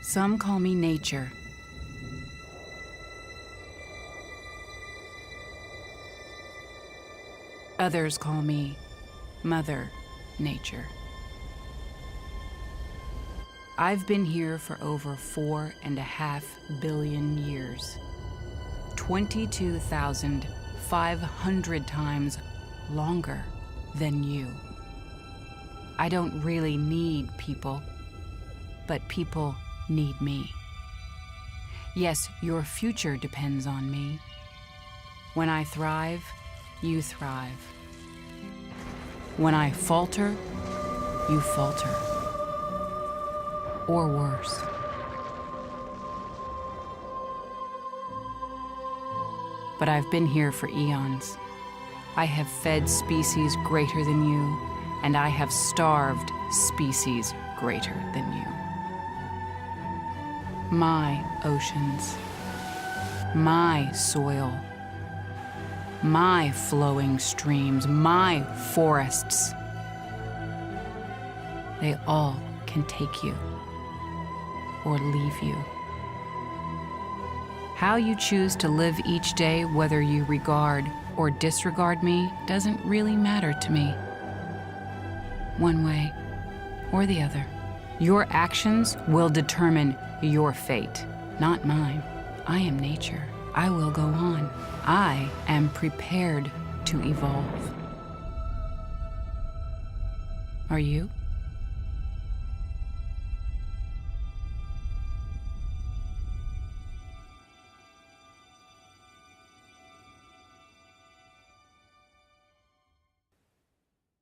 Some call me nature. Others call me Mother Nature. I've been here for over 4.5 billion years, 22,500 times longer than you. I don't really need people, but people need me. Yes, your future depends on me. When I thrive, you thrive. When I falter, you falter. Or worse. But I've been here for eons. I have fed species greater than you, and I have starved species greater than you. My oceans, my soil, my flowing streams, my forests, they all can take you or leave you. How you choose to live each day, whether you regard or disregard me, doesn't really matter to me. One way or the other. Your actions will determine your fate, not mine. I am nature. I will go on. I am prepared to evolve. Are you?